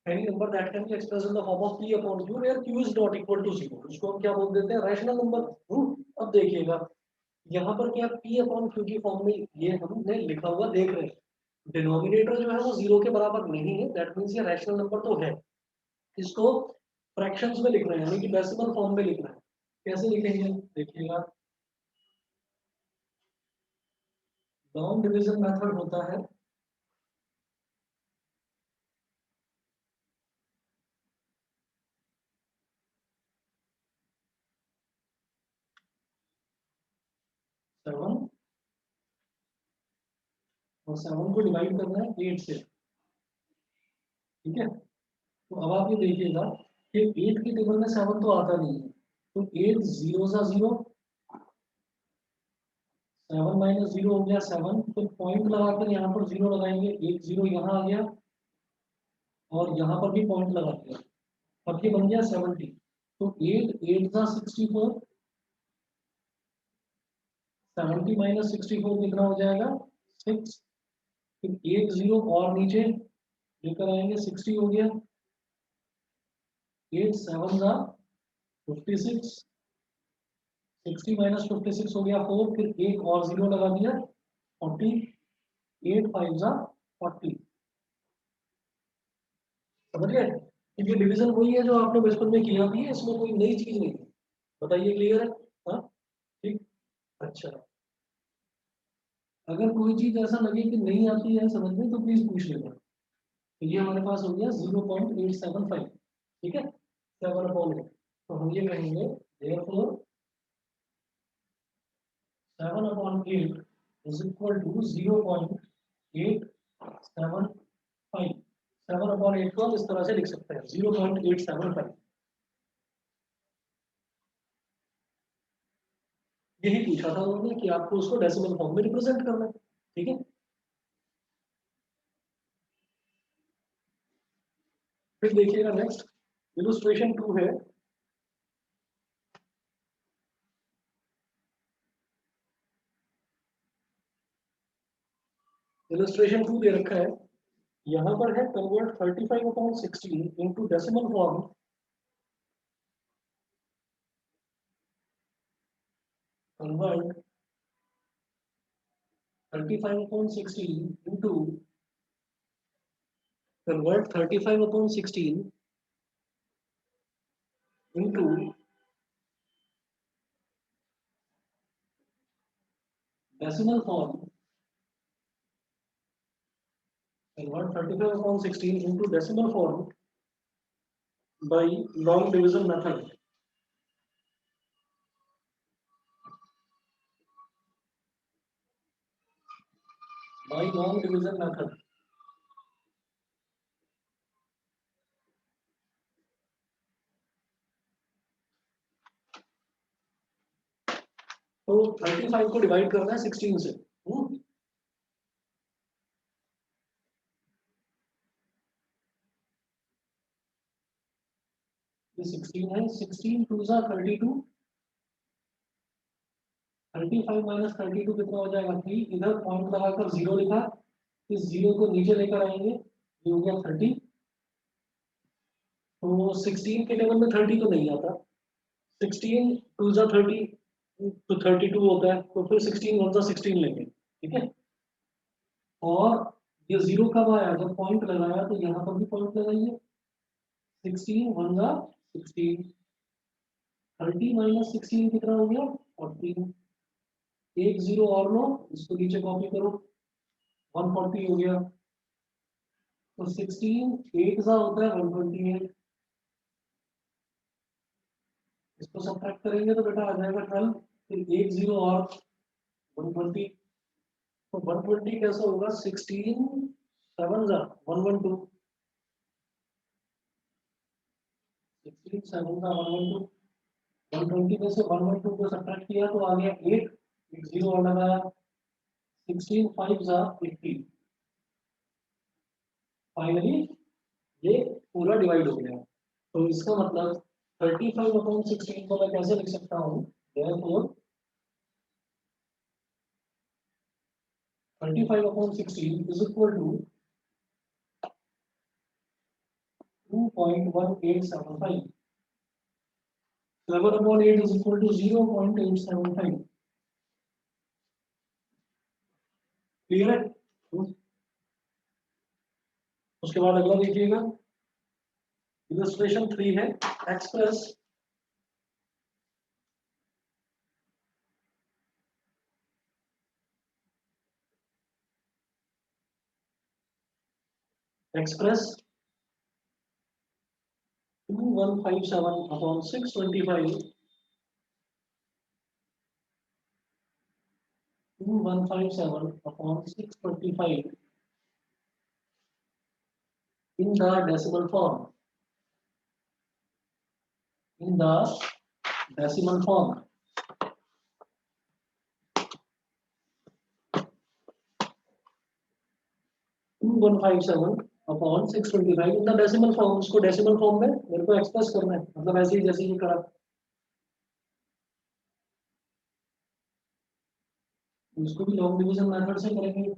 Any number that can be express in the form of p upon q where q is not equal to 0, उसको हम क्या बोल देते हैं, rational number. अब देखिएगा यहाँ पर क्या p अपॉन q की फॉर्म में ये हमने लिखा हुआ देख रहे हैं, डिनोमिनेटर जो है वो 0 के बराबर नहीं है, दैट मीन्स ये रैशनल नंबर तो है। इसको फ्रैक्शंस में लिख रहे हैं, यानी कि डेसिमल फॉर्म में लिख रहे हैं। कैसे लिखेंगे देखिएगा, लॉन्ग डिवीजन मेथड होता है सेवन, और 7 को डिवाइड करना है 8 से, ठीक है। तो अब आप ये देखिएगा कि 8 की टेबल में 7 तो आता नहीं है, तो 8 जीरो सा जीरो, 7 माइनस जीरो हो गया 7, तो पॉइंट लगाकर यहाँ पर जीरो लगाएंगे, एक जीरो यहाँ आ गया और यहाँ पर भी पॉइंट लगा दिया, अब ये बन गया 70। तो 8 8 का 64, 70 माइनस 64 कितना हो जाएगा 6, फिर एक जीरो और नीचे लेकर आएंगे 60 हो गया, 8 7 का 56, 60 माइनस 56 हो गया 4, फिर एक और जीरो लगा दिया 40, 8 5 जा 40। समझ गए, क्योंकि डिवीजन वही है जो आपने बचपन में किया भी है, इसमें कोई नई चीज नहीं है। बताइए, क्लियर है? हाँ, ठीक। अच्छा, अगर कोई चीज ऐसा लगे कि नहीं आती है समझ में तो प्लीज पूछ लेना। तो ये हमारे पास हो गया 0.875, ठीक है, 7/8। तो हम ये कहेंगे therefore 7/8 is equal to 0.875। 7/8 को हम इस तरह से लिख सकते हैं 0.875। यही पूछा था उन्होंने कि आपको उसको डेसिमल फॉर्म में रिप्रेजेंट करना है, ठीक है। फिर देखिएगा नेक्स्ट इलस्ट्रेशन 2 है। इलस्ट्रेशन 2 दे रखा है, यहाँ पर है convert 35/16 into decimal form. Convert 35/16 into, convert 35/16 into decimal form. Convert 35/16 into decimal form by long division method. By long division method. तो 35 को डिवाइड करना है 16 से। ये 16 है, 16 2 जा 32, 35 माइनस 32 कितना हो जाएगा 3, इधर पॉइंट लगाकर जीरो लिखा, इस जीरो को नीचे लेकर आएंगे, ये हो गया 30। तो 16 के टेबल में 30 तो नहीं आता, 16 2 जा 30 तो 32 होता है, तो फिर 16 1 जा 16 लेंगे, ठीक है। और ये जीरो कब आया, जब पॉइंट लगाया, तो यहाँ पर भी पॉइंट लगाइए, 16 1 जा 16, 30 माइनस 16 कितना हो गया 14, एक जीरो और लो, इसको नीचे कॉपी करो, 140 हो गया। तो 16 8 जा होता है 128, इसको सब्ट्रैक्ट करेंगे तो बेटा आ जाएगा 12, फिर एक जीरो और 120। तो 120 कैसे होगा, 16 7 जा 112, 16 7 जा 112, 120 में से 112 को सब्ट्रैक्ट किया तो आ गया 8, एक जीरो और लगाया, 16 5 जा 80। फाइनली ये पूरा डिवाइड हो गया। तो इसका मतलब 35/16 को मैं कैसे लिख सकता हूँ, therefore 35/16 is equal to 2.1875. 11/8 is equal to 0.875. Clear है? उसके बाद अगला देखिएगा, इलस्ट्रेशन 3 है, express express 2157/625 2157/625 in the decimal form. In the decimal form. Two one five seven upon 625 in the decimal form. उसको डेसिमल फॉर्म में मेरे को एक्सप्रेस करना है, मतलब ऐसे ही जैसे ये करा. इसको भी लॉन्ग डिवीजन मेथड से करेंगे.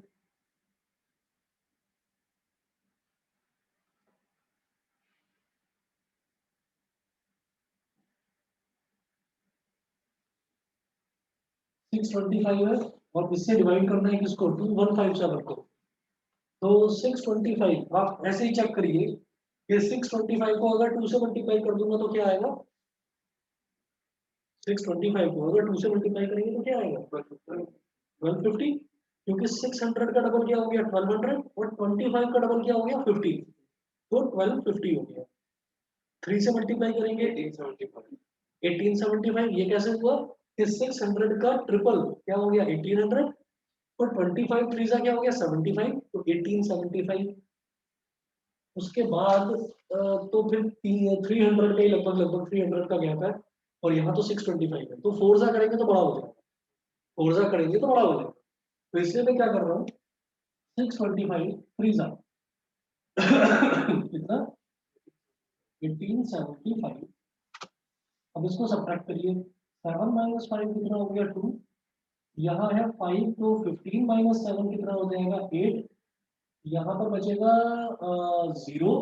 सिक्स 25 है और इससे डिवाइड करना है किसको, 2157 को. तो 625 आप ऐसे ही चेक करिए कि 625 को अगर 2 से मल्टीप्लाई कर दूंगा तो क्या आएगा. 625 को अगर 2 से मल्टीप्लाई करेंगे तो क्या आएगा, 1250. क्योंकि 600 का डबल क्या हो गया 1200 और 25 का डबल क्या हो गया 50. तो 1250 हो गया. 3 से मल्टीप्लाई करेंगे 1875. ये कैसे हुआ कि 600 का ट्रिपल क्या हो गया 1800 और 25 3 का क्या हो गया 75. तो 1875. उसके बाद तो फिर 300 का ही लगभग 300 का गैप है और यहाँ तो 625 है. तो 4 सा करेंगे तो बड़ा हो जाएगा, 4 सा करेंगे तो बड़ा हो जाएगा. तो इसलिए मैं क्या कर रहा हूँ 625 3 सा कितना 1875. अब इसको सब्ट्रैक्ट करिए. 7 - 5 कितना हो गया 2. यहाँ है 5 तो 15 - 7 कितना हो जाएगा 8. यहाँ पर बचेगा 0.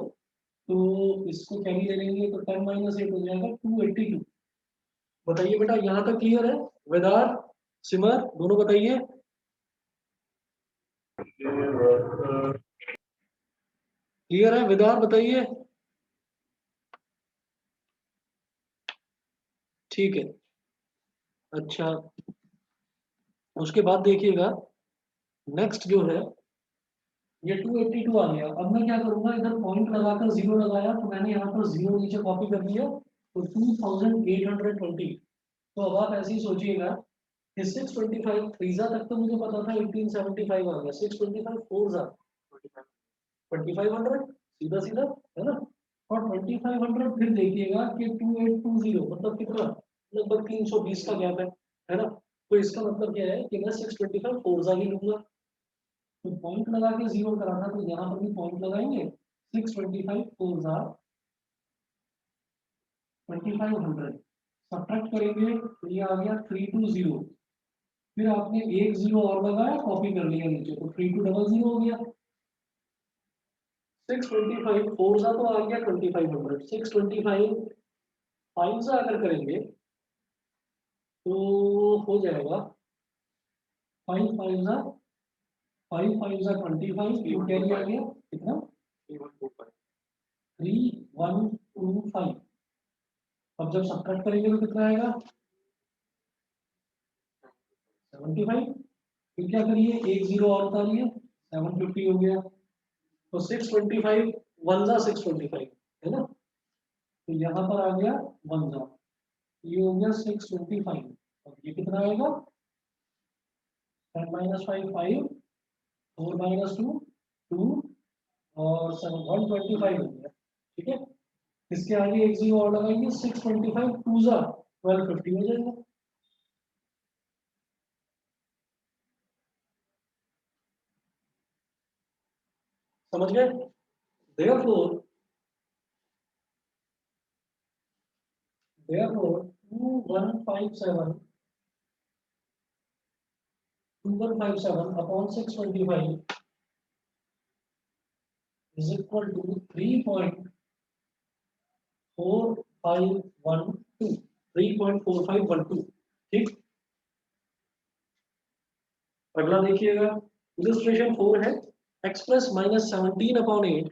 तो इसको कैरी ले लेंगे तो 10 - 8 हो जाएगा 282. बताइए बेटा यहाँ तक क्लियर है? वेदार सिमर दोनों बताइए. क्लियर है? वेदार बताइए. ठीक है. अच्छा उसके बाद देखिएगा नेक्स्ट जो है ये 282 आ गया. अब मैं क्या करूंगा इधर पॉइंट लगाकर 0 लगाया तो मैंने यहाँ पर 0 नीचे कॉपी कर दिया तो 2820. तो अब आप ऐसे ही सोचिएगा कि 625 3 तक तो मुझे पता था 1875 आ गया. 625 4 2500 सीधा सीधा है ना. और 2500 फिर देखिएगा कि 2820 मतलब कितना लगभग 320 का गैप है ना. तो इसका मतलब क्या है कि मैं 625 4 ही लूंगा. तो पॉइंट लगा के 0 करा था तो यहाँ पर भी पॉइंट लगाएंगे. 625 4 2500 सब्ट्रैक्ट करेंगे तो ये आ गया 320. फिर आपने एक 0 और लगाया कॉपी कर लिया नीचे तो 3200 हो गया. 625 4 तो आ गया 2500. 625 5 से अगर करेंगे तो हो जाएगा 5 5 5 5 25. तो कैरी आ गया कितना 3125. अब जब सब्ट्रैक्ट करेंगे तो कितना आएगा 75. फिर क्या करिए एक 0 और उतारिए 750 हो गया. तो 625 1 625 है ना. तो यहाँ पर आ गया 1 ये हो गया 625. और ये कितना आएगा 10 - 5 5 4 - 2 2 और 7 125 हो गया. ठीक है. इसके आगे एक 0 और लगाएंगे 625 2 1250 हो जाएगा. समझ गए? therefore 2157 2157 upon 625 is equal to 3.875. 3.4512 3.4512। ठीक, अगला देखिएगा, इलस्ट्रेशन 4 है, x प्लस माइनस 17/8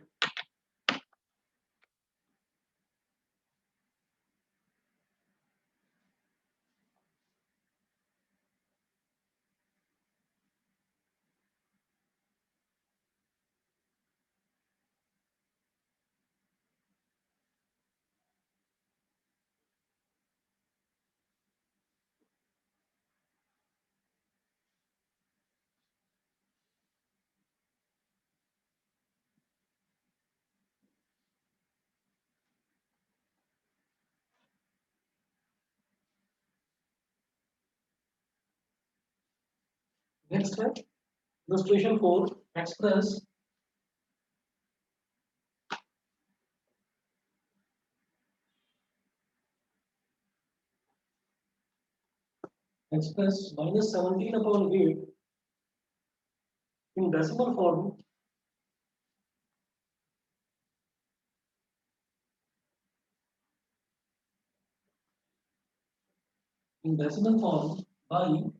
नेक्स्ट है illustration 4, x plus minus 17/8 in decimal form by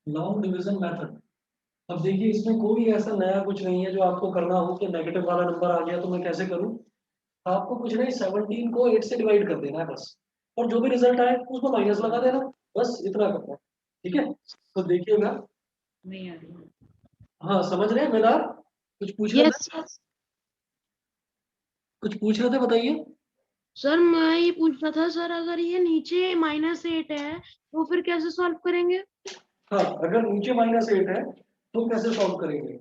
long division method. अब देखिए इसमें कोई ऐसा नया कुछ नहीं है जो आपको करना हो कि नेगेटिव वाला नंबर आ गया तो मैं कैसे करूं। आपको कुछ नहीं, 17 को 8 से डिवाइड कर देना है बस, और जो भी रिजल्ट आए उसको माइनस लगा देना, बस इतना करना है। ठीक है, तो देखिएगा। नहीं आ रही। हाँ समझ रहे हैं मेरा, कुछ पूछ रहे थे, यस कुछ पूछ रहे थे, बताइए। सर, मैं ये पूछ रहा था सर, अगर ये नीचे -8 है तो फिर कैसे सॉल्व करेंगे? हाँ, अगर नीचे -8 है तो कैसे सॉल्व करेंगे।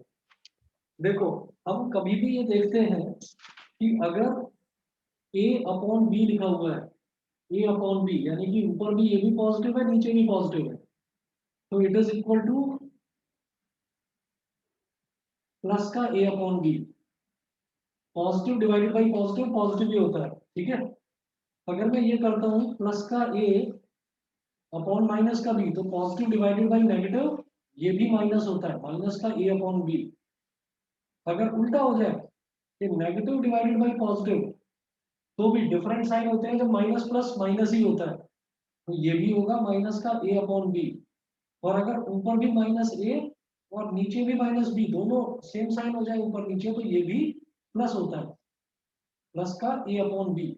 देखो, हम कभी भी ये देखते हैं कि अगर a अपॉन b लिखा हुआ है, a अपॉन b यानी कि ऊपर भी ये भी पॉजिटिव है नीचे भी पॉजिटिव है, तो it is equal to plus का a upon b। Positive divided by positive positive ही होता है, ठीक है। अगर मैं ये करता हूँ प्लस का a अपॉन माइनस का b, तो पॉजिटिव डिवाइडेड बाई नेगेटिव ये भी माइनस होता है, माइनस का a अपॉन b। अगर उल्टा हो जाए कि नेगेटिव डिवाइडेड बाई पॉजिटिव, तो भी डिफरेंट साइन होते हैं, जब माइनस प्लस माइनस ही होता है, तो ये भी होगा माइनस का a अपॉन b। और अगर ऊपर भी माइनस a और नीचे भी माइनस b, दोनों सेम साइन हो जाए ऊपर नीचे, तो ये भी प्लस होता है, प्लस का a अपॉन b।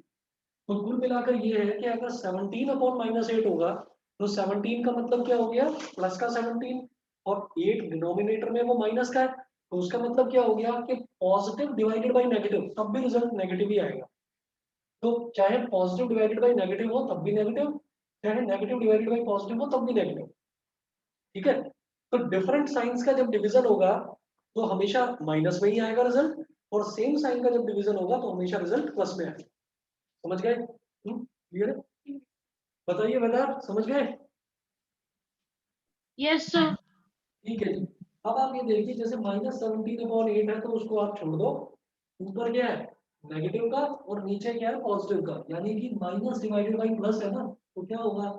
तो कुल मिलाकर ये है कि अगर 17 अपॉन -8 होगा तो 17 का मतलब क्या हो गया, प्लस का 17, और 8 डिनोमिनेटर में वो माइनस का है, तो उसका मतलब क्या हो गया कि पॉजिटिव डिवाइडेड बाई नेगेटिव तब भी रिजल्ट नेगेटिव ही आएगा। तो चाहे पॉजिटिव डिवाइडेड बाई नेगेटिव हो तब भी नेगेटिव, चाहे नेगेटिव डिवाइडेड बाई पॉजिटिव हो तब भी नेगेटिव। ठीक है, तो डिफरेंट साइंस का जब डिवीजन होगा तो हमेशा माइनस में ही आएगा रिजल्ट, और सेम साइन का जब डिवीजन होगा तो हमेशा रिजल्ट प्लस में आएगा। समझ गए? क्लियर है? बताइए बेटा, समझ गए? Yes sir. ठीक है जी। अब आप ये देखिए, जैसे -17/8 है तो उसको आप छोड़ दो, ऊपर क्या है नेगेटिव का और नीचे क्या है पॉजिटिव का, यानी कि माइनस डिवाइडेड बाई प्लस है ना, तो क्या होगा,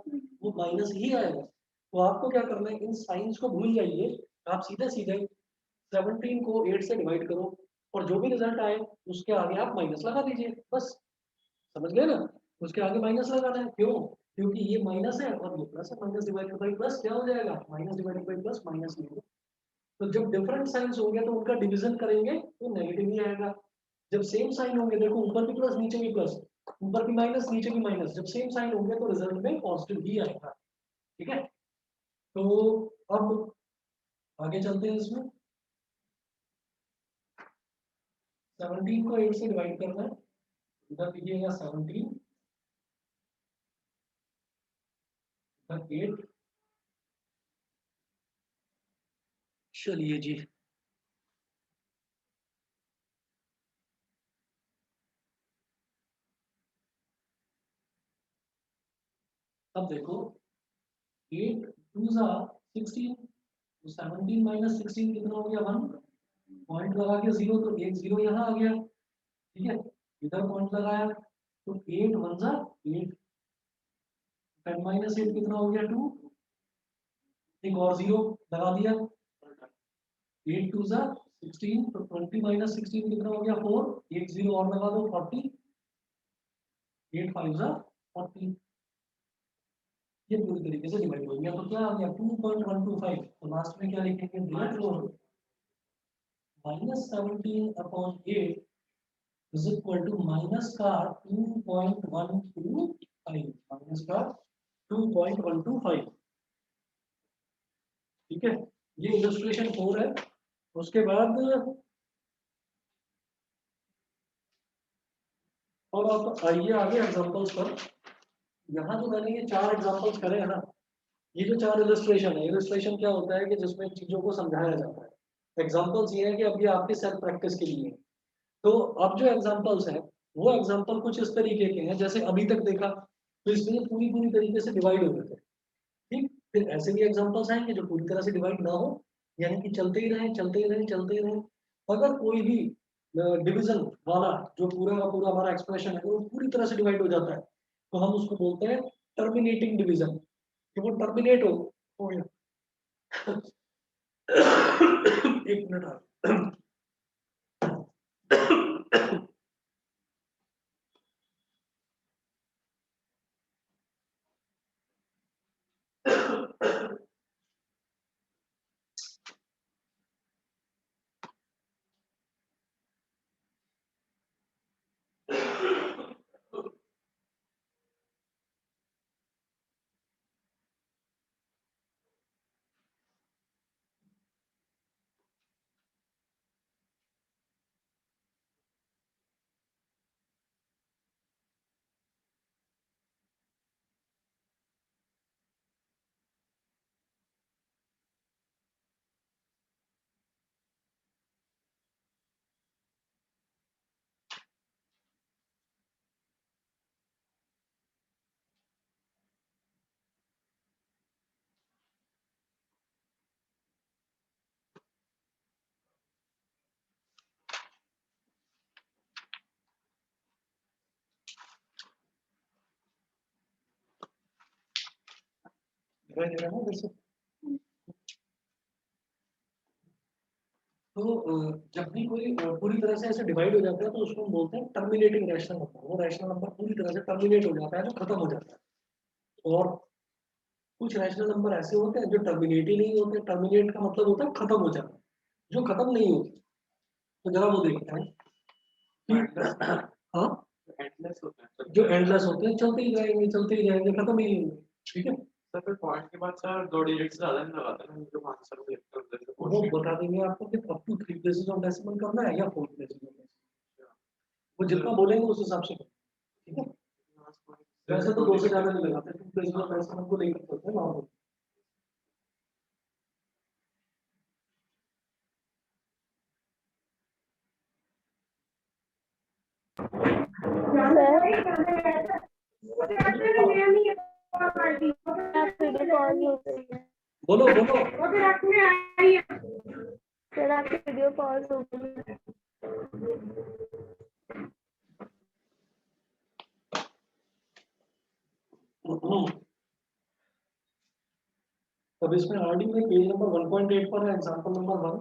वो माइनस ही आएगा। तो आपको क्या करना है, इन साइंस को भूल जाइए, आप सीधे सीधे 17 को 8 से डिवाइड करो, और जो भी रिजल्ट आए उसके आगे आप माइनस लगा दीजिए, बस। समझ गए ना, उसके आगे माइनस लगाना है, क्यों, क्योंकि ये माइनस है और ये प्लस है, माइनस डिवाइडेड बाई प्लस क्या हो जाएगा, minus divided by plus minus ही होगा। तो जब डिफरेंट साइंस होंगे तो उनका डिवीजन करेंगे तो नेगेटिव ही आएगा। जब सेम साइन होंगे, देखो ऊपर भी प्लस नीचे भी प्लस, ऊपर भी माइनस नीचे भी माइनस, जब सेम साइन होंगे तो रिजल्ट में पॉजिटिव ही आएगा। ठीक है, तो अब आगे चलते हैं इसमें। 17 को 8 से डिवाइड करना है, इधर लिखिएगा 17 8। चलिए जी, अब देखो 8 2 जा 16, तो 17 माइनस 16 कितना हो गया 1, पॉइंट लगा के 0, तो एक 0 यहाँ आ गया। ठीक है, इधर पॉइंट लगाया तो 8 1 जा 8, 10 माइनस 8 कितना हो गया 2, एक और 0 लगा दिया, 8 2 जा 16, तो 20 माइनस 16 कितना हो गया 4, एक जीरो और लगा दो 40, 8 5 जा 40, ये पूरी तरीके से डिवाइड हो गया। तो क्या आ गया 2.125, तो लास्ट में क्या लिखेंगे -17/8 इज इक्वल टू माइनस का 2.125, माइनस का 2.125। ठीक है, ये इलस्ट्रेशन 4 है। उसके बाद और आप आइए आगे एग्जांपल्स पर। यहाँ जो मैंने ये 4 एग्जांपल्स करे हैं ना, ये जो 4 इलस्ट्रेशन है, इलस्ट्रेशन क्या होता है कि जिसमें चीजों को समझाया जाता है। एग्जांपल्स ये है कि अब ये आपके सेल्फ प्रैक्टिस के लिए है। तो अब जो एग्जांपल्स है वो एग्जांपल कुछ इस तरीके के हैं, जैसे अभी तक देखा तो इसमें पूरी पूरी तरीके से डिवाइड हो गए थे। ठीक, फिर ऐसे भी एग्जांपल्स आएंगे जो पूरी तरह से डिवाइड ना हो, यानी कि चलते ही रहे चलते ही रहे चलते ही रहे। अगर कोई भी डिवीजन वाला जो पूरा का पूरा हमारा एक्सप्रेशन है वो पूरी तरह से डिवाइड हो जाता है, तो हम उसको बोलते हैं टर्मिनेटिंग डिवीजन, कि वो टर्मिनेट हो गया। एक मिनट आ दिखाई दे रहा है ना वैसे। तो जब भी कोई पूरी तरह से ऐसे डिवाइड हो जाता है तो उसको हम बोलते हैं टर्मिनेटिंग रैशनल नंबर। वो रैशनल नंबर पूरी तरह से टर्मिनेट हो जाता है, जो खत्म हो जाता है। और कुछ रैशनल नंबर ऐसे होते हैं जो टर्मिनेट ही नहीं होते। टर्मिनेट का मतलब होता है खत्म हो जाना, जो खत्म नहीं होते। तो जरा वो देखते हैं कि हाँ, एंडलेस होता है जो एंडलेस होते हैं, चलते ही जाएंगे चलते ही जाएंगे, खत्म ही नहीं होंगे। ठीक है, सर, फिर पॉइंट के बाद सर 2 डिजिट से ज्यादा नहीं लगाते ना, जो आंसर को लिखते हैं उधर से वो क्वेश्चन। बता देंगे आपको कि up to 3 places of decimal करना है या 4 प्लेसेस ऑफ डेसिमल, वो जितना बोलेंगे उस हिसाब से करें। ठीक है, वैसे तो 2 से ज्यादा नहीं लगाते, 2 प्लेसेस ऑफ डेसिमल को लेकर चलते हैं नॉर्मल। बोलो बोलो। सर आपकी वीडियो पॉज हो गई। अब इसमें आरडी में पेज नंबर 1.8 पर है, एग्जांपल नंबर 1।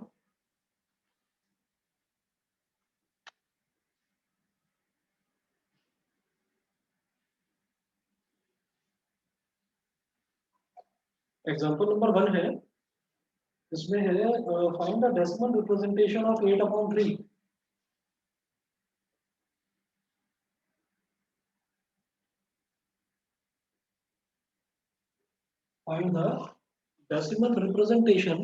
एग्जांपल नंबर 1 है, इसमें है find the decimal representation of 8/3। Find the decimal representation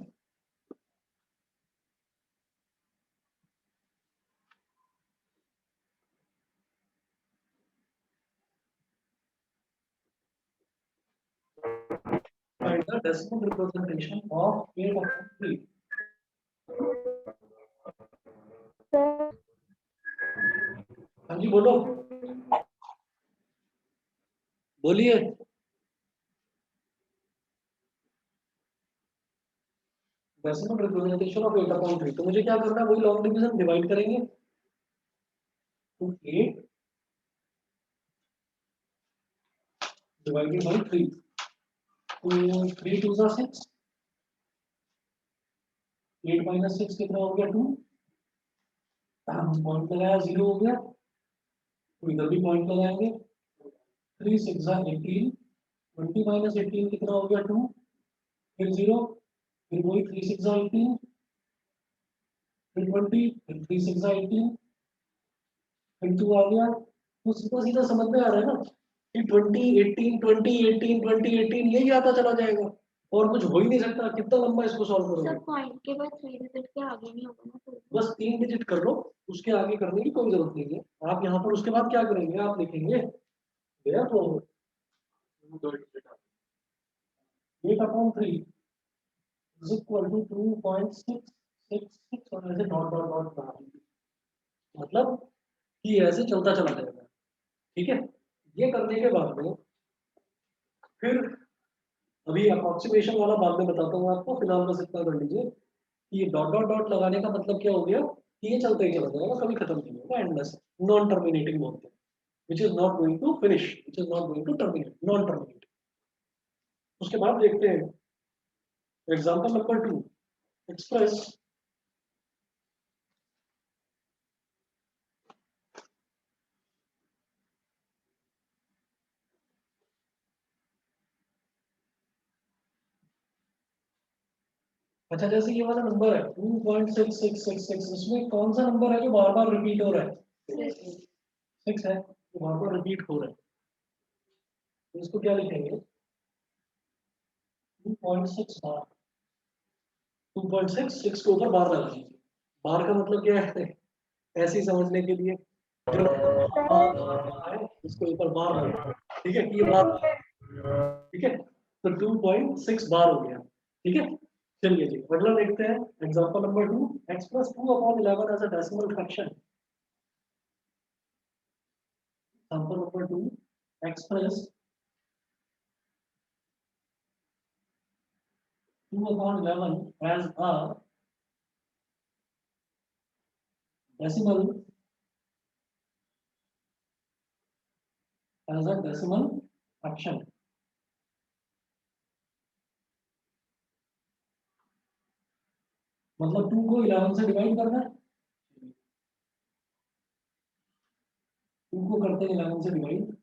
find the decimal representation of 8/3। Sir हाँ जी बोलो, बोलिए। डेसिमल रिप्रेजेंटेशन ऑफ 8/3, तो मुझे क्या करना है, वही लॉन्ग डिवीजन डिवाइड करेंगे तो 8 डिवाइडेड बाई 3, तो 3 2 6, 8 माइनस 6 कितना हो गया 2, पॉइंट लगाया 0 हो गया, तो इधर भी पॉइंट लगाएंगे, 3 6 18, 20 माइनस 18 कितना हो गया 2, फिर 0, फिर वही 3 6 18, फिर 20, फिर 3 6 18, फिर 2 आ गया। तो सीधा सीधा समझ में आ रहा है ना कि 20 18 20 18 20 18 यही आता चला जाएगा और कुछ हो ही नहीं सकता। कितना लंबा इसको सॉल्व करोगे? सर पॉइंट के बाद 3 डिजिट के आगे नहीं होगा ना तो बस 3 डिजिट कर लो, उसके आगे करने की कोई जरूरत नहीं है। आप यहाँ पर उसके बाद क्या करेंगे, आप लिखेंगे गया तो 2 डिजिट 8/3 इज इक्वल टू 2.666 और ऐसे डॉट डॉट डॉट बना दीजिए, मतलब कि ऐसे चलता चला जाएगा। ठीक है, ये करने के बाद में फिर अभी अप्रोक्सीमेशन वाला बाद में बताता हूँ आपको, फिलहाल बस इतना कर लीजिए कि ये डॉट डॉट डॉट लगाने का मतलब क्या हो गया कि ये चलता ही चला जाएगा, कभी खत्म नहीं होगा, एंडलेस, नॉन टर्मिनेटिंग बोलते हैं, which is not going to finish, which is not going to terminate, non terminate। उसके बाद देखते हैं एग्जांपल नंबर 2, एक्सप्रेस अच्छा, जैसे ये वाला नंबर है 2.6666, इसमें कौन सा नंबर है जो बार बार रिपीट हो रहा है? 6 है, तो बार बार रिपीट हो रहा है, तो इसको क्या लिखेंगे 2.6 बार, 2.66 के ऊपर बार लगा दीजिए। बार का मतलब क्या है ऐसे ही समझने के लिए, जो नंबर है इसके ऊपर बार लगा, ठीक है, ये बार, ठीक है, तो 2.6 बार हो गया। ठीक है, चलिए जी अगला देखते हैं example number 2, express 2/11 as a decimal fraction. Example number 2, express 2/11 as a decimal fraction. मतलब 2 को 11 से डिवाइड करना है, 2 को करते हैं 11 से डिवाइड,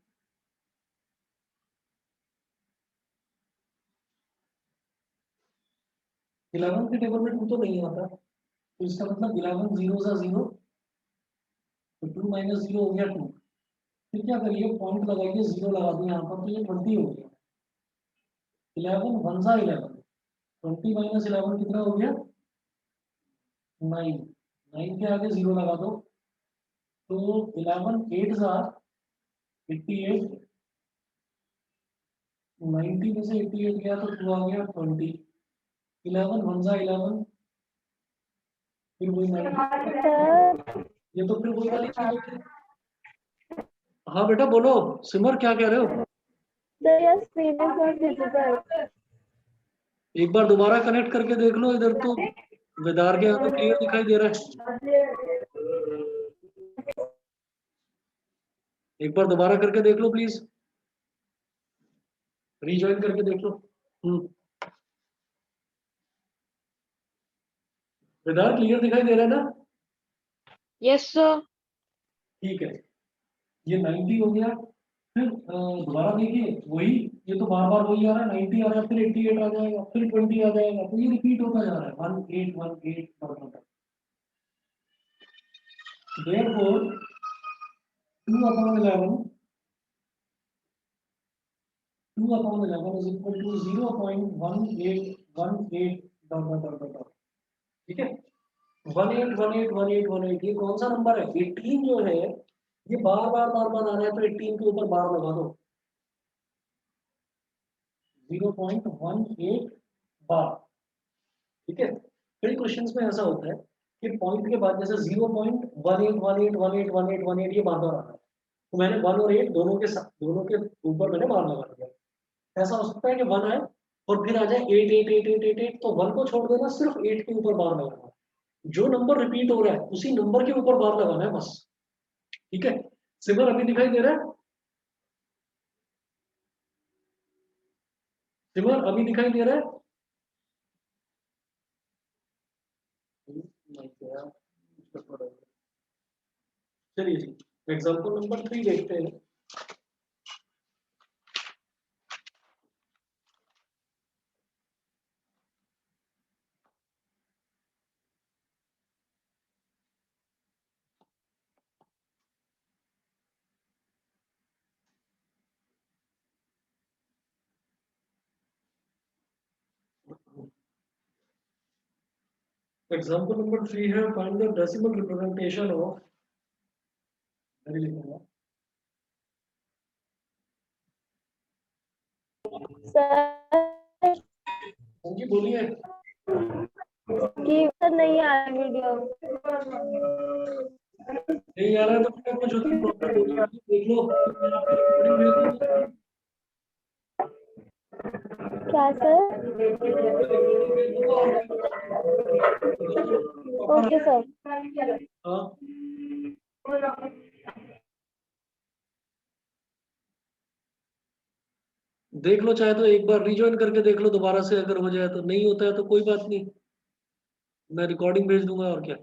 इलेवन के टेबल में 2 तो नहीं आता, तो इसका मतलब 11 0 सा 0, तो 2 माइनस 0 हो गया 2। फिर क्या करिए, पॉइंट लगाइए, 0 लगा दिए यहाँ पर, तो ये 20 हो गया। 11 1 सा 11, 20 माइनस 11 कितना हो गया 9, 9 के आगे 0 लगा दो, तो 11 8 सा 88, 90 में से 88 गया तो 2 आ गया 20, 11 1 सा 11, फिर वही 90, सर ये तो फिर वही वाली चीज होती है। हाँ बेटा बोलो, सिमर क्या कह रहे हो? Sir your screen is not visible। एक बार दोबारा कनेक्ट करके देख लो, इधर तो विदार के यहाँ तो क्लियर दिखाई दे रहा है, एक बार दोबारा करके देख लो प्लीज, रीज्वाइन करके देख लो। विदार क्लियर दिखाई दे रहा है ना? Yes sir. ठीक है, ये 90 हो गया, फिर दोबारा देखिए वही, ये तो बार बार वही आ रहा है, 90 आ रहा है, फिर 88 आ जाएगा, फिर 20 आ जाएगा, तो ये रिपीट होता जा रहा है 1818 बराबर। Therefore 2/11 is equal to 0.1818 dot dot dot dot, ठीक है, 181818 ये कौन सा नंबर है? 18 जो है ये बार बार आ रहा है, तो 18 के ऊपर बार लगा दो, 0.18 बार। ठीक है, कई क्वेश्चंस में ऐसा होता है कि पॉइंट के बाद जैसे 0.18181818 ये बार बार आता है, तो मैंने 1 और 8 दोनों के साथ, दोनों के ऊपर मैंने बार लगा दिया। ऐसा हो सकता है कि 1 आए और फिर आ जाए 8 तो 1 को छोड़ देना, सिर्फ 8 के ऊपर बार लगाना, जो नंबर रिपीट हो रहा है उसी नंबर के ऊपर बार लगाना है बस। ठीक है, सिमर अभी दिखाई दे रहा है? सिमर अभी दिखाई दे रहा है? नहीं किया। चलिए जी, एग्जाम्पल नंबर 3 देखते हैं। एग्जाम्पल नंबर 3 है, find the decimal representation of, मैंने लिखूंगा सर जी, बोलिए। की सर नहीं आ रहा वीडियो। नहीं आ रहा है तो फिर कुछ उसकी प्रॉब्लम होगी, आप देख लो, मैं आपको रिकॉर्डिंग भेज दूंगा। क्या सर? Okay sir. हाँ, देख लो, चाहे तो एक बार रिज्वाइन करके देख लो दोबारा से, अगर हो जाए तो, नहीं होता है तो कोई बात नहीं, मैं रिकॉर्डिंग भेज दूंगा और क्या।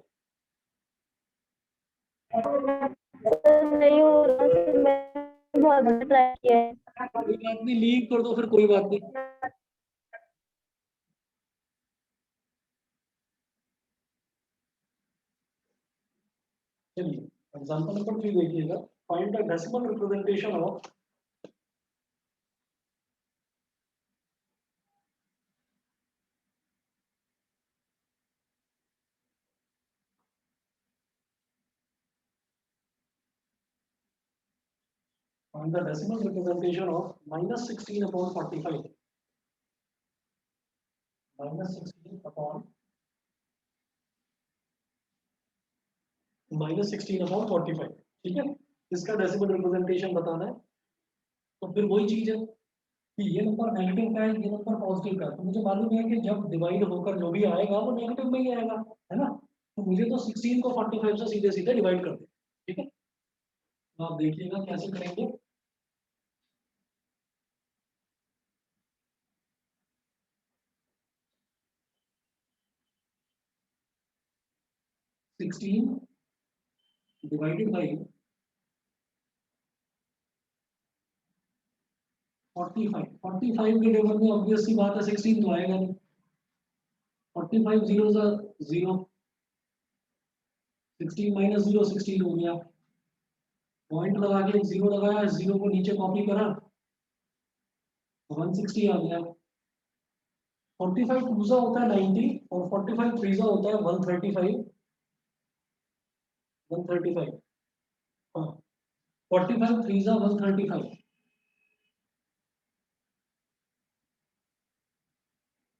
सर नहीं हो रहा सर, मैं बहुत ट्राई किया है। कोई बात नहीं, लीव कर दो फिर, कोई बात नहीं। चलिए, एग्जांपल नंबर 3 देखिएगा, find the decimal representation of, find the decimal representation of minus 16 upon 45, minus 16 upon minus 16 upon 45, ठीक है। इसका डेसिमल रिप्रेजेंटेशन बताना है, तो फिर वही चीज है कि ये नंबर नेगेटिव का है, ये नंबर पॉजिटिव का है, तो मुझे मालूम है कि जब डिवाइड होकर जो भी आएगा वो नेगेटिव में ही आएगा, है ना। तो मुझे तो 16 को 45 से सीधे सीधे डिवाइड कर दे, ठीक है। तो आप देखिएगा कैसे करेंगे। सिक्सटीन डिवाइडेड बाई 45 के टेबल में ऑब्वियस सी बात है 16 तो आएगा नहीं, 45 जीरो सा जीरो, 16 माइनस जीरो 16 हो गया, पॉइंट लगा के एक जीरो लगाया, जीरो को नीचे कॉपी करा, 160 आ गया। 45 टू सा होता है 90 और 45 थ्री सा होता है 135, 135, हाँ, 45 थ्री सा 135,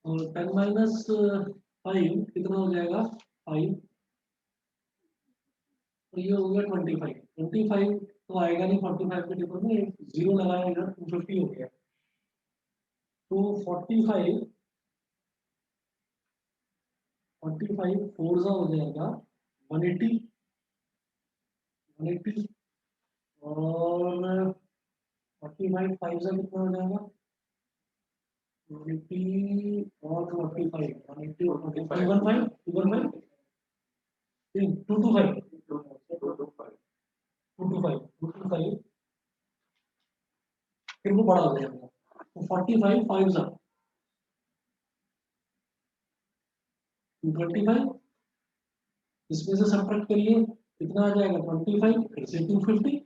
और 10 माइनस 5 कितना हो जाएगा 5, तो ये हो गया 25, 25 तो आएगा नहीं 45 के टेबल में, जीरो लगाया इधर 250 हो गया, तो 45 फोर सा हो जाएगा 180, 180 और 45 फाइव सा कितना हो जाएगा 180 और 45, 180 और 45, 215, 215, 225, 225, 225, फिर वो बड़ा हो जाएगा, तो 45 फाइव सा 225, इसमें से सब्ट्रैक्ट करिए कितना आ जाएगा 25, फिर से 250,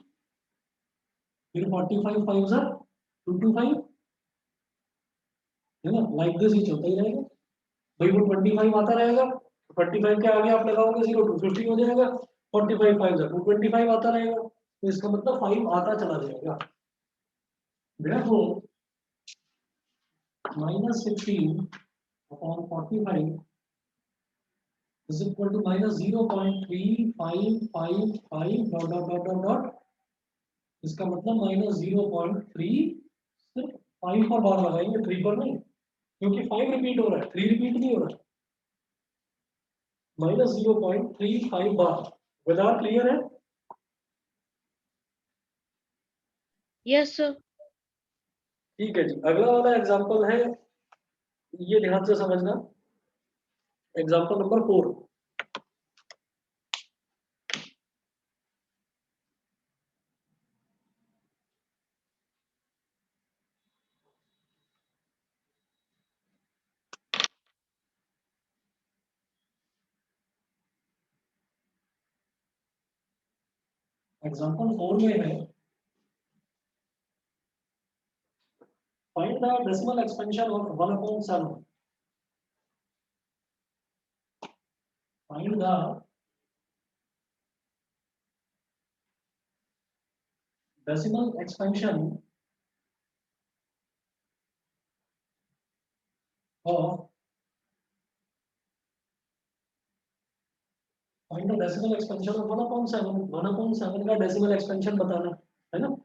फिर 45 फाइव सा 225, है ना, लाइक दिस ही चलता ही रहेगा भाई, वो 25 आता रहेगा, 25 के आगे आप लगाओगे जीरो 250 हो जाएगा, 45 फाइव सा 225 आता रहेगा, तो इसका मतलब 5 आता चला जाएगा। Therefore, minus 16 upon 45 is equal to minus 0.3555 dot dot dot dot dot, इसका मतलब minus 0.3, सिर्फ 5 पर बार लगाएंगे 3 पर नहीं, क्योंकि 5 रिपीट हो रहा है 3 रिपीट नहीं हो रहा है, minus 0.35 बार। विदाउट क्लियर है? Yes sir. ठीक है जी, अगला वाला एग्जांपल है, ये ध्यान से समझना, एग्जांपल नंबर 4, एग्जाम्पल 4 में है find the decimal expansion of 1/7. Find the decimal expansion of find the decimal expansion of 1/7. 1/7 का decimal expansion बताना है ना.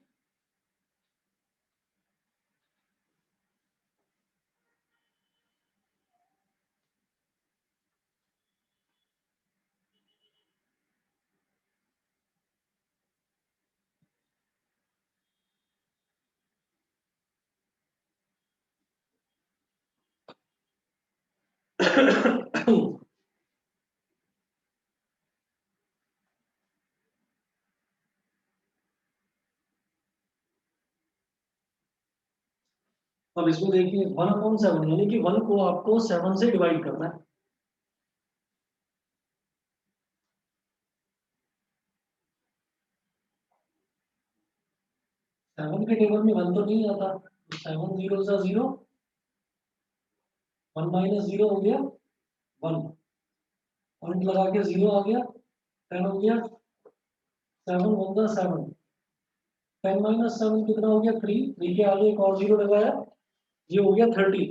अब इसमें देखिए 1/7 यानी कि 1 को आपको 7 से डिवाइड करना है. सेवन के टेबल में 1 तो नहीं आता, 7 0 सा 0, 1 माइनस 0 हो गया 1, पॉइंट लगा के 0 आ गया, 10 हो गया, 7 1 दा 7, 10 माइनस 7 कितना हो गया 3, 3 के आगे एक और 0 लगाया, ये हो गया 30,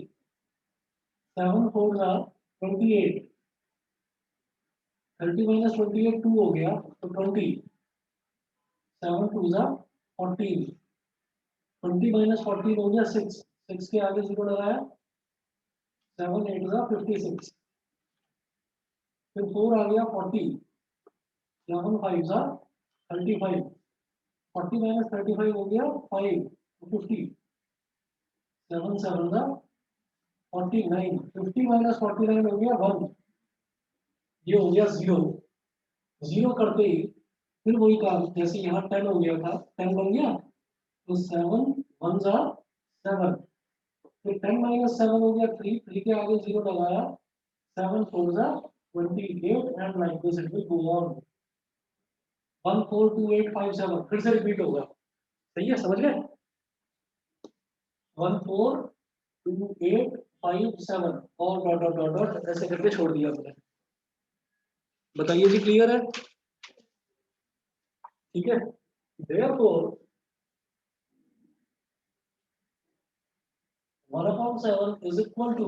7 4 दा 28, 30 माइनस 28 2 हो गया तो 20, 7 2 दा 14, 20 माइनस 14 हो गया 6, 6 के आगे 0 लगाया, 7 8 दा 56, फिर 4 आ गया 40, 11 5 दा 35, 40 माइनस 35 हो गया 5 50, 7 7 दा 49, 50 माइनस 49 हो गया 1, ये हो गया 0, 0 करते ही फिर वही काम, जैसे यहाँ 10 हो गया था 10 बन गया तो 7 1 जा 7, फिर 10 माइनस 7 हो गया 3, 3 के आगे 0 लगाया, 7 4 जा 28 and like this it will go on. 1 4 2 8 5 7 फिर से रिपीट होगा. सही है, समझ गए. 1 4 2 8 5 7 और डॉट डॉट डॉट डॉट ऐसे करके छोड़ दिया हमने. बताइए जी, क्लियर है? ठीक है. Therefore 1/7 is equal to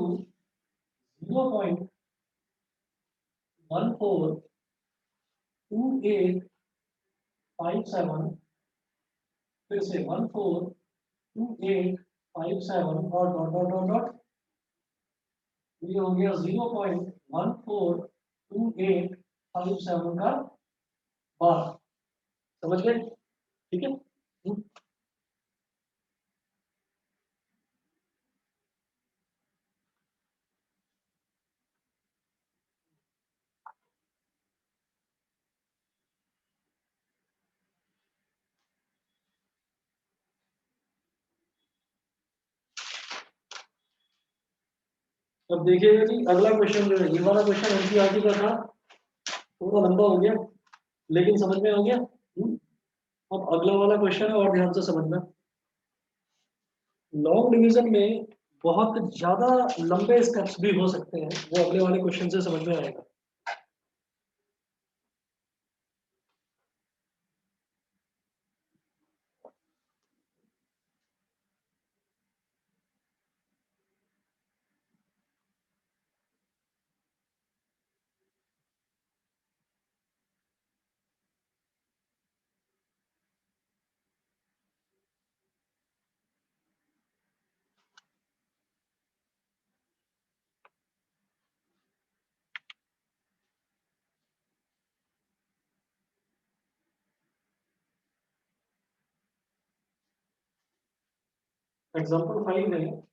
0.142857, फिर से 142857 और डॉट डॉट डॉट डॉट, ये हो गया 0.142857 का बार. समझ गए? ठीक है. अब देखिएगा जी, अगला क्वेश्चन जो है, ये वाला क्वेश्चन एनसीईआरटी का था, थोड़ा लंबा हो गया लेकिन समझ में आ गया. अब अगला वाला क्वेश्चन है और ध्यान से समझना. लॉन्ग डिवीजन में बहुत ज्यादा लंबे स्टेप्स भी हो सकते हैं, वो अगले वाले क्वेश्चन से समझ में आएगा. एग्जाम्पल 5 में,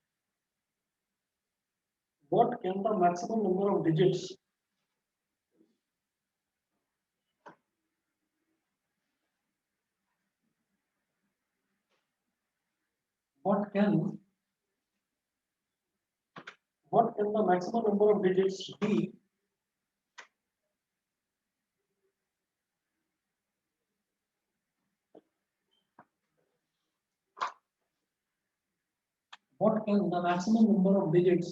what can the maximum number of digits what can the maximum number of digits be what can the maximum number of digits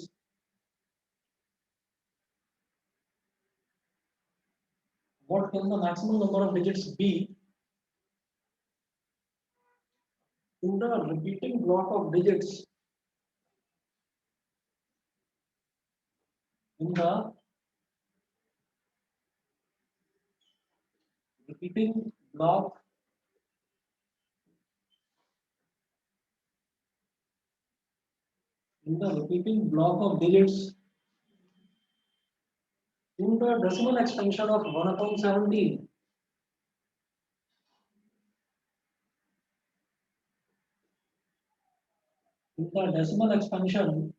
what can the maximum number of digits be in the repeating block of digits in the repeating block of digits in the decimal expansion of 1 upon 17. In the decimal expansion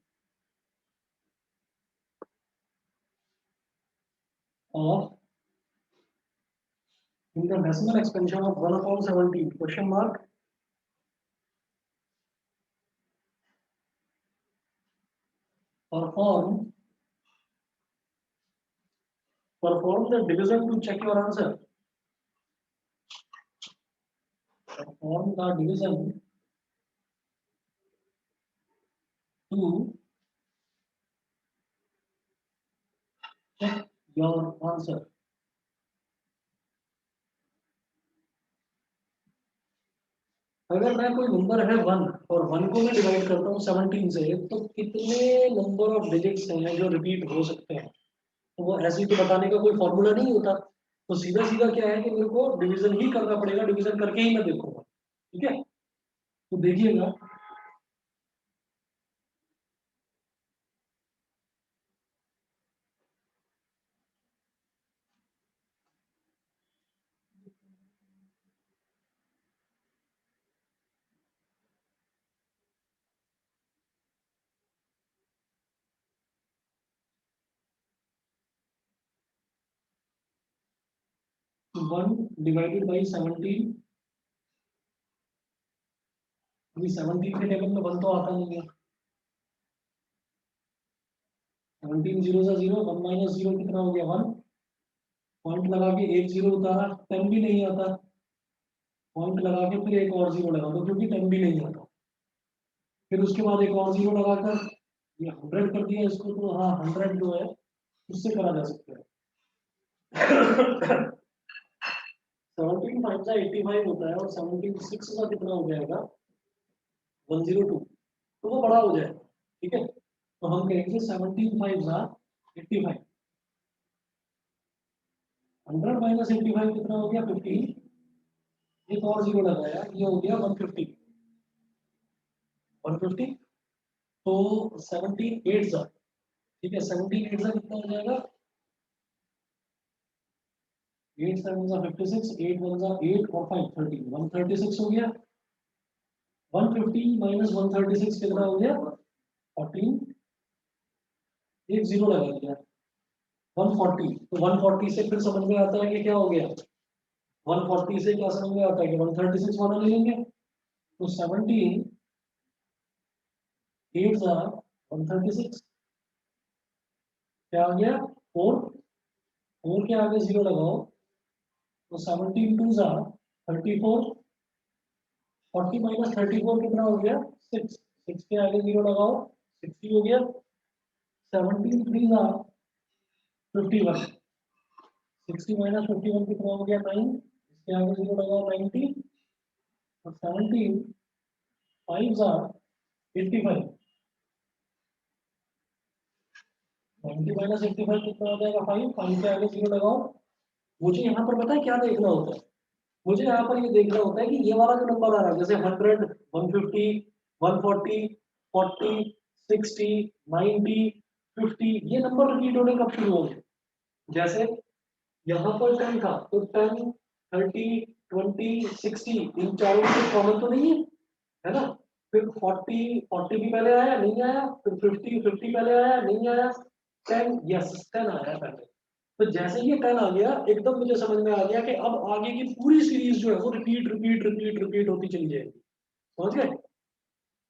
of 1 upon 17, question mark. Perform the division to check your answer. Perform the division to check your answer. अगर मैं कोई number है 1 और 1 को मैं divide करता हूँ 17 से, तो कितने नंबर ऑफ डिजिट्स हैं जो रिपीट हो सकते हैं? तो वो ऐसे ही तो बताने का कोई फॉर्मूला नहीं होता। तो सीधा सीधा क्या है कि मेरे को डिवीजन ही करना पड़ेगा, डिवीजन करके ही मैं देखूंगा। ठीक है, तो देखिएगा 1 डिवाइडेड बाई 17। अभी 17 के टेबल में 1 तो आता नहीं है। 17 जीरो से 0, 1 माइनस 0 कितना हो गया 1। पॉइंट लगा के एक 0 उतारा, 10 भी नहीं आता। पॉइंट लगा के फिर एक और 0 लगा दो क्योंकि 10 भी नहीं आता। फिर उसके बाद एक और 0 लगाकर ये 100 कर दिया इसको, तो हाँ 100 जो है उससे करा जा सकता है। 17 5 का 85 होता है और 17 6 का कितना हो जाएगा 102, तो वो बड़ा हो जाएगा। ठीक है, तो हम कहेंगे 17 5 का 85। 100 माइनस 85 कितना हो गया 15। एक और 0 लगाया, ये हो गया 150। 150 तो 17 8 जा, ठीक है 17 8 जा कितना हो जाएगा 8 7 जा 56, 8 1 जा 8 और 5 30, 136 हो गया। 150 माइनस 136 कितना हो गया 14। एक 0 लगा दिया 140, तो 140 से फिर समझ में आता है कि क्या हो गया 140 से क्या समझ में आता है कि 136 वाला ले लेंगे। तो 17 8 जा 136, क्या आ गया 4 4 के आगे 0 लगाओ, तो 17 2 जा 34। 40 माइनस 34 कितना हो गया 6, 6 के आगे 0 लगाओ 60 हो गया। 17 3 जा 51, 60 माइनस 51 कितना हो गया 9, इसके आगे 0 लगाओ 90। और 17 5 जा 85, 90 माइनस 85 कितना हो जाएगा 5, 5 के आगे 0 लगाओ। मुझे यहाँ पर पता है क्या देखना होता है, मुझे यहाँ पर ये देखना होता है कि ये वाला जो नंबर आ रहा है जैसे 100 150 140 40 60 90 50, ये नंबर रिपीट होने कब शुरू होंगे? जैसे यहाँ पर 10 था तो 10 30 20 60 इन चारों में कॉमन तो नहीं है ना। फिर 40 भी पहले आया नहीं आया, फिर 50 पहले आया नहीं आया, 10 यस 10 आया पहले। तो जैसे ये 10 आ गया एकदम मुझे समझ में आ गया कि अब आगे की पूरी सीरीज जो है वो रिपीट रिपीट रिपीट रिपीट होती चली जाएगी। समझ गए?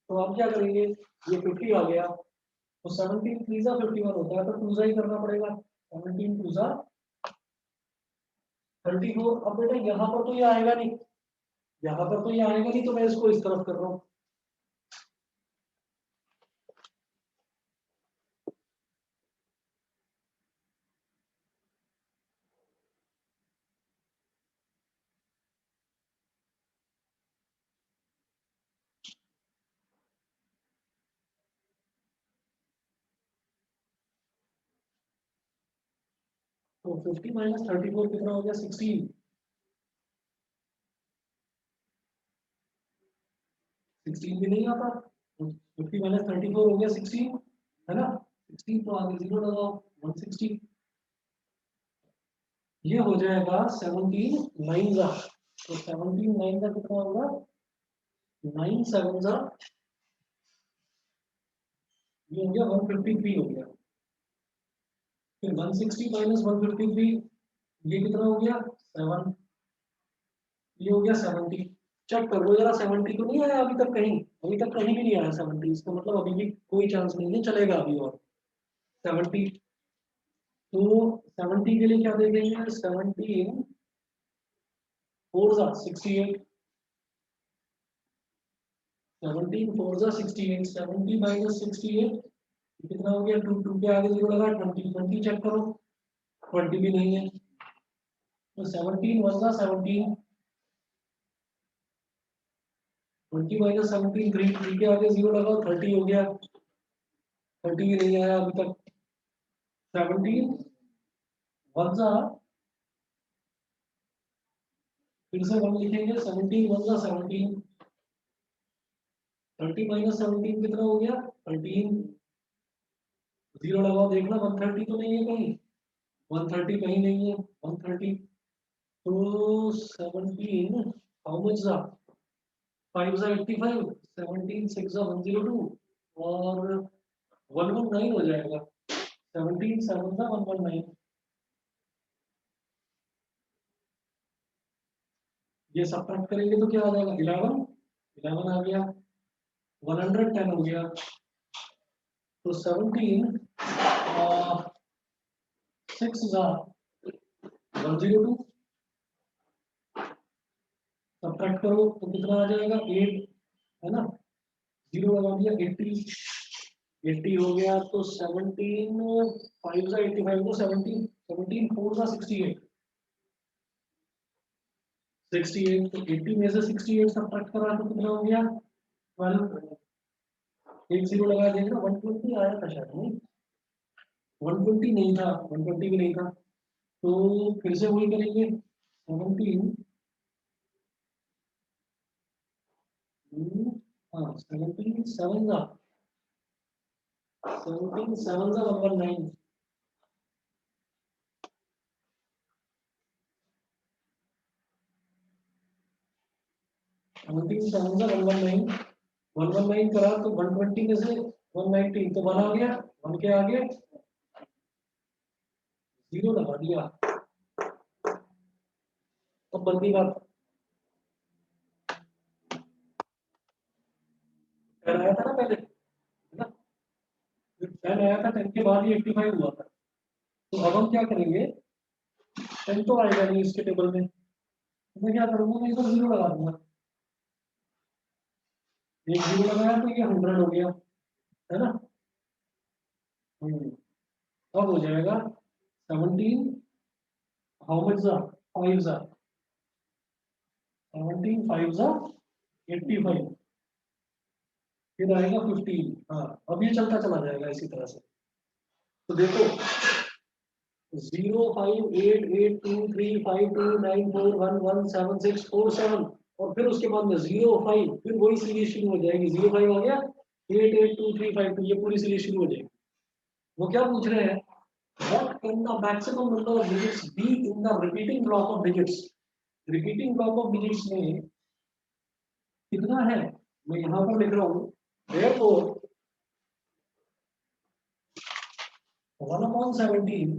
तो आप क्या करेंगे, ये 50 आ गया तो 17 3 जा 51 होता है, तो 2 जा ही करना पड़ेगा। 17 2 जा 34। अब बेटा यहाँ पर तो ये आएगा नहीं, यहाँ पर तो ये आएगा नहीं, तो मैं इसको इस तरफ कर रहा हूँ। तो 50 माइनस 34 कितना हो गया 16। 16 भी नहीं आता, तो 50 माइनस 34 हो गया 16, है ना। 16 तो आगे जीरो लगाओ 160, ये हो जाएगा 17 9 जा, तो 17 9 का कितना होगा 9 7 जा, ये हो गया 153 हो गया। फिर 160 माइनस 153, ये कितना हो गया 7, ये हो गया 70। चेक कर लो जरा 70 तो नहीं आया अभी तक कहीं, अभी तक कहीं भी नहीं आया 70, इसका मतलब अभी भी कोई चांस नहीं है, चलेगा अभी और 70। तो 70 के लिए क्या दे देंगे 17 4 जा 68, 17 4 जा 68, 70 माइनस 68 कितना हो गया 2 2 के आगे जीरो लगा 20, 20 चेक करो 20 भी नहीं है, तो 17 1 जा 17, 20 माइनस 17 3, 3 के आगे जीरो लगाओ 30 हो गया, 30 भी नहीं आया अभी तक। 17 1 जा, फिर से 1 लिखेंगे 17 1 जा 17, 30 माइनस 17 कितना हो गया 13, जीरो लगाओ देखना 130 तो नहीं है कहीं, 130 कहीं नहीं है 130, तो 17 हाउ मच जा 5 जा 85, 17 6 जा 102 और 119 हो जाएगा, 17 7 जा 119, ये सब्ट्रैक्ट करेंगे तो क्या आ जाएगा 11 11 आ गया, 110 हो गया, तो 17 6 जा 102, सब्ट्रैक्ट करो तो कितना आ जाएगा 8, है ना, जीरो लगा दिया 80 हो गया, तो 17 5 जा 85, तो 17 17 4 जा 68, 68 तो 80 में से 68 सब्ट्रैक्ट करा तो कितना हो गया 12, एक जीरो लगा देगा 120 आया था शायद नहीं, 120 नहीं था, 120 भी नहीं था, तो फिर से वही करेंगे 17 हाँ 17 7 जा 17 7 जा 119, 17 7 जा 119, 119 करा तो 120 में से 190 तो 1 आ गया, 1 के आगे जीरो लगा दिया, अब बनती बात 10 आया था ना पहले, है ना, 10 आया था 10 के बाद ही 85 हुआ था, तो अब हम क्या करेंगे 10 तो आएगा नहीं इसके टेबल में, तो मैं क्या करूंगा मैं इधर जीरो लगा दूंगा, एक जीरो लगाया तो ये 100 हो गया, है ना। अब हो जाएगा 17 हाउ मच जा 5 जा 17 5 जा 85, फिर आएगा 15, हाँ अब ये चलता चला जाएगा इसी तरह से, तो देखो 0588235294117 और फिर उसके बाद में 05, फिर वही सीरीज शुरू हो जाएगी, 05 आ गया 882352, ये पूरी सीरीज शुरू हो जाएगी। वो क्या पूछ रहे हैं what can the maximum number of digits be in the repeating block of digits, repeating block of digits में कितना है, मैं यहाँ पर लिख रहा हूँ therefore 1/17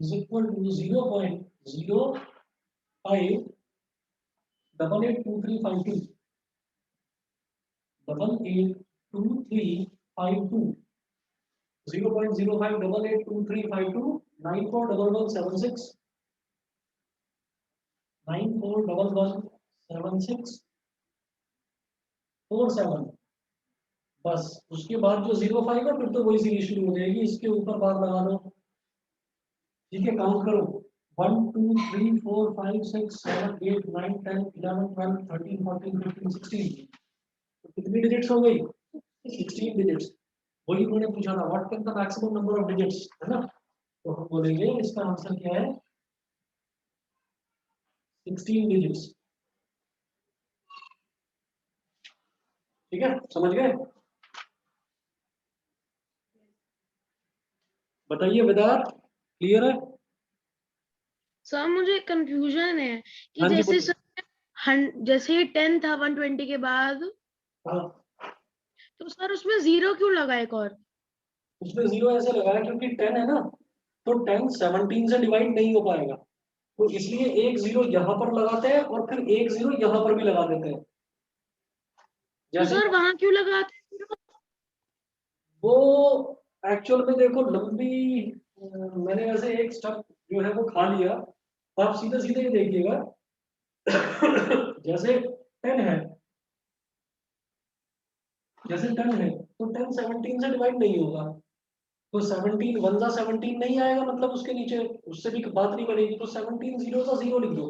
is equal to 0.05 882352 882352 0.05 882352 941176 941176 47, बस उसके बाद जो 05 है फिर तो वही सीरीज शुरू हो जाएगी, इसके ऊपर बार लगा दो, ठीक है काउंट करो 1 2 3 4 5 6 7 8 9 10 11 12 13 14 15 16, तो कितनी डिजिट्स हो गई 16 डिजिट्स, वही उन्होंने पूछा था, what can the maximum number of digits, है ना। तो हम बोलेंगे इसका आंसर क्या है, 16 डिजिट्स। ठीक है, समझ गए। बताइए वेदांत, क्लियर है। सर मुझे कंफ्यूजन है कि हाँ जी, जैसे बोलिए। सर जैसे 10 था 120 के बाद, हाँ, तो सर उसमें 0 क्यों लगा एक और? उसमें 0 ऐसे लगाया क्योंकि 10 है ना, तो 10 17 से डिवाइड नहीं हो पाएगा, तो इसलिए एक 0 यहाँ पर लगाते हैं और फिर एक 0 यहाँ पर भी लगा देते हैं। तो जैसे सर वहां क्यों लगाते हैं 0? वो एक्चुअल में देखो लंबी मैंने वैसे एक स्टेप जो है वो खा लिया, तो आप सीधे सीधे ही देखिएगा। जैसे 10 है, जैसे 10 है तो 10 17 से डिवाइड नहीं होगा, तो 17 1 जा 17 नहीं आएगा, मतलब उसके नीचे उससे भी बात नहीं बनेगी, तो 17 0 जा 0 लिख दो,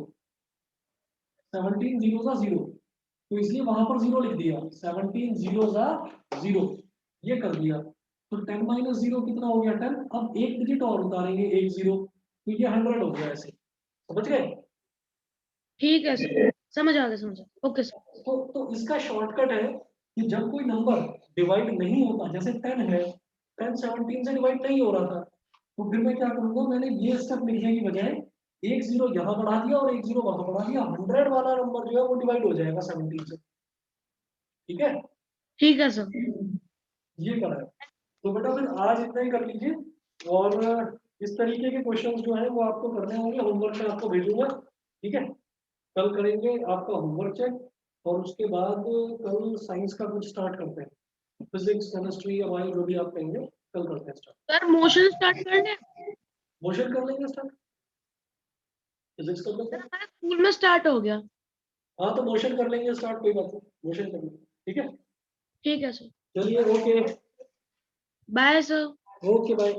17 0 जा 0, तो इसलिए वहां पर 0 लिख दिया, 17 0 जा 0 ये कर दिया, तो 10 माइनस 0 कितना हो गया 10, अब एक डिजिट और उतारेंगे एक 0, तो ये 100 हो गया ऐसे, समझ गए। ठीक है सर, समझ आ गया, समझ आ गया। Okay sir. तो इसका शॉर्टकट है कि जब कोई नंबर डिवाइड नहीं होता, जैसे 10 है, 10 17 से डिवाइड नहीं हो रहा था, तो फिर मैं क्या करूंगा, मैंने ये स्टेप लिखने की बजाय एक 0 यहाँ बढ़ा दिया और एक 0 वहां बढ़ा दिया, 100 वाला नंबर जो है वो डिवाइड हो जाएगा 17 से। ठीक है, ठीक है सर। ये करा है। तो बेटा फिर आज इतना ही कर लीजिए, और इस तरीके के क्वेश्चंस जो है वो आपको करने होंगे, होमवर्क में आपको भेजूंगा। ठीक है, कल करेंगे आपका होमवर्क चेक, और उसके बाद कल साइंस का कुछ स्टार्ट करते हैं, फिजिक्स केमिस्ट्री या बायो जो भी आप कहेंगे कल करते हैं स्टार्ट। सर मोशन स्टार्ट कर दें? मोशन कर लेंगे स्टार्ट, फिजिक्स कर लेते सर हैं। हमारे स्कूल में स्टार्ट हो गया। हाँ तो मोशन कर लेंगे स्टार्ट, कोई बात नहीं, मोशन कर लेंगे। ठीक है, ठीक है सर। चलिए, okay. Bye sir. Okay bye.